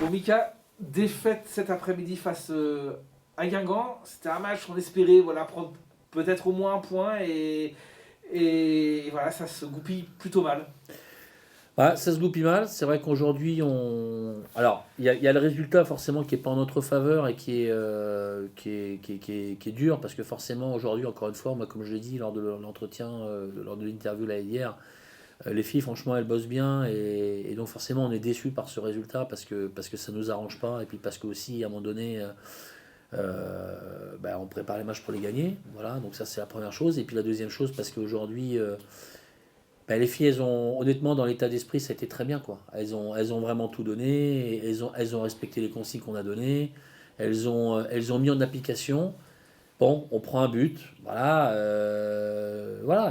Bon, Mika, défaite cet après-midi face à Guingamp. C'était un match qu'on espérait voilà, prendre peut-être au moins un point et voilà, ça se goupille plutôt mal. Ouais, ça se goupille mal. C'est vrai qu'aujourd'hui, on. Alors, il y a le résultat forcément qui est pas en notre faveur et qui est dur parce que forcément, aujourd'hui, encore une fois, moi, comme je l'ai dit lors de l'entretien, lors de l'interview là hier, les filles, franchement, elles bossent bien et donc forcément, on est déçu par ce résultat parce que ça nous arrange pas et puis parce que aussi, à un moment donné, on prépare les matchs pour les gagner. Voilà, donc ça, c'est la première chose. Et puis la deuxième chose, parce qu'aujourd'hui. Les filles, elles ont, honnêtement, dans l'état d'esprit, ça a été très bien, quoi. Elles ont vraiment tout donné, elles ont respecté les consignes qu'on a données, elles ont mis en application. Bon, on prend un but, voilà,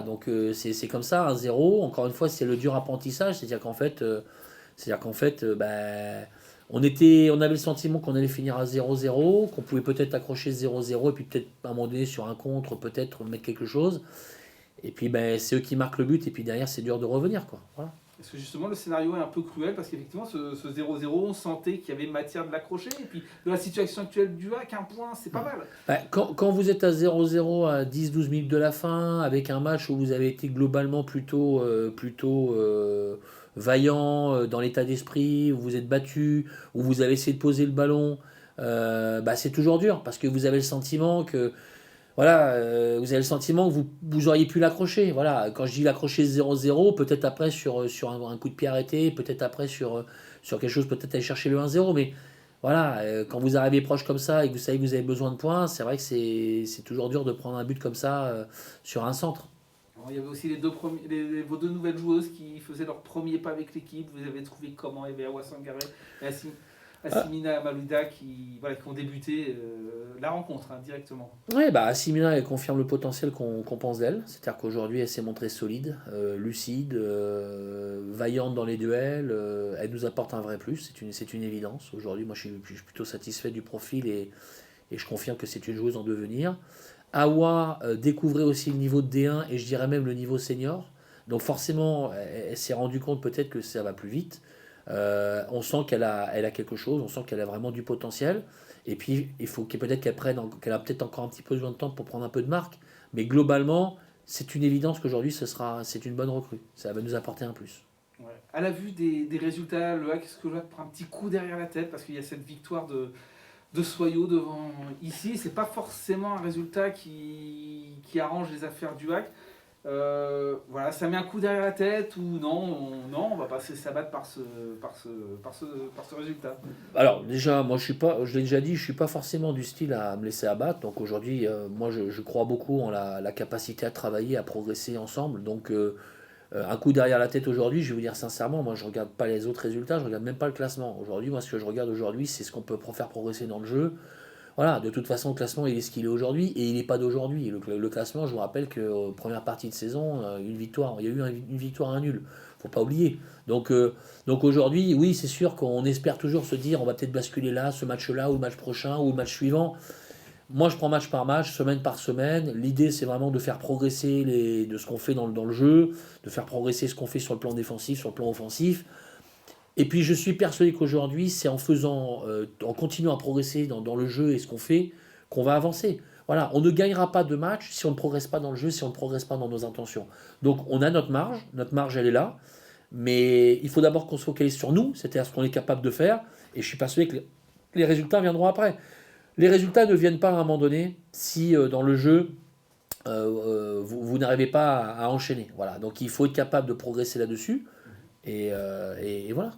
donc c'est comme ça, 1-0. Encore une fois, c'est le dur apprentissage, c'est-à-dire qu'en fait, on avait le sentiment qu'on allait finir à 0-0, qu'on pouvait peut-être accrocher 0-0 et puis peut-être à un moment donné sur un contre, peut-être mettre quelque chose. Et puis c'est eux qui marquent le but et puis derrière c'est dur de revenir quoi. Voilà. Parce que justement, le scénario est un peu cruel parce qu'effectivement, ce 0-0, on sentait qu'il y avait matière de l'accrocher. Et puis, de la situation actuelle du HAC, un point, c'est pas mal. Quand vous êtes à 0-0 à 10-12 minutes de la fin, avec un match où vous avez été globalement plutôt vaillant dans l'état d'esprit, où vous êtes battu, où vous avez essayé de poser le ballon, c'est toujours dur parce que vous avez le sentiment que vous avez le sentiment que vous auriez pu l'accrocher. Voilà, quand je dis l'accrocher 0-0, peut-être après sur un coup de pied arrêté, peut-être après sur quelque chose, peut-être aller chercher le 1-0, mais voilà, quand vous arrivez proche comme ça et que vous savez que vous avez besoin de points, c'est vrai que c'est toujours dur de prendre un but comme ça sur un centre. Alors, il y avait aussi vos deux nouvelles joueuses qui faisaient leur premier pas avec l'équipe. Vous avez trouvé comment? Il y avait Awa Sangaré et Assimina Malouda qui ont débuté la rencontre directement. Oui, Simina, elle confirme le potentiel qu'on pense d'elle. C'est-à-dire qu'aujourd'hui, elle s'est montrée solide, lucide, vaillante dans les duels. Elle nous apporte un vrai plus, c'est une évidence. Aujourd'hui, moi, je suis plutôt satisfait du profil et je confirme que c'est une joueuse en devenir. Awa découvrait aussi le niveau de D1 et je dirais même le niveau senior. Donc forcément, elle s'est rendue compte peut-être que ça va plus vite. On sent elle a quelque chose, on sent qu'elle a vraiment du potentiel. Et puis, il faut peut-être qu'elle a peut-être encore un petit peu besoin de temps pour prendre un peu de marque. Mais globalement, c'est une évidence qu'aujourd'hui, c'est une bonne recrue. Ça va nous apporter un plus. Ouais. À la vue des résultats, le HAC, est-ce que le HAC prend un petit coup derrière la tête parce qu'il y a cette victoire de Soyaux devant ici? C'est pas forcément un résultat qui arrange les affaires du HAC. Voilà, ça met un coup derrière la tête ou non, on va pas se s'abattre par ce résultat. Alors déjà, moi je l'ai déjà dit, je suis pas forcément du style à me laisser abattre. Donc aujourd'hui, moi je crois beaucoup en la capacité à travailler, à progresser ensemble. Donc un coup derrière la tête aujourd'hui, je vais vous dire sincèrement, moi je regarde pas les autres résultats, je regarde même pas le classement. Aujourd'hui, moi ce que je regarde aujourd'hui, c'est ce qu'on peut faire progresser dans le jeu. Voilà, de toute façon, le classement il est ce qu'il est aujourd'hui et il n'est pas d'aujourd'hui. Le classement, je vous rappelle que première partie de saison, une victoire, il y a eu une victoire, un nul. Faut pas oublier. Donc aujourd'hui, oui, c'est sûr qu'on espère toujours se dire on va peut-être basculer là, ce match-là, ou le match prochain, ou le match suivant. Moi, je prends match par match, semaine par semaine. L'idée, c'est vraiment de faire progresser de ce qu'on fait dans le jeu, de faire progresser ce qu'on fait sur le plan défensif, sur le plan offensif. Et puis, je suis persuadé qu'aujourd'hui, c'est en continuant à progresser dans le jeu et ce qu'on fait, qu'on va avancer. Voilà, on ne gagnera pas de match si on ne progresse pas dans le jeu, si on ne progresse pas dans nos intentions. Donc, on a notre marge, elle est là, mais il faut d'abord qu'on se focalise sur nous, c'est-à-dire ce qu'on est capable de faire, et je suis persuadé que les résultats viendront après. Les résultats ne viennent pas à un moment donné si dans le jeu, vous n'arrivez pas à enchaîner. Voilà. Donc il faut être capable de progresser là-dessus. Et voilà.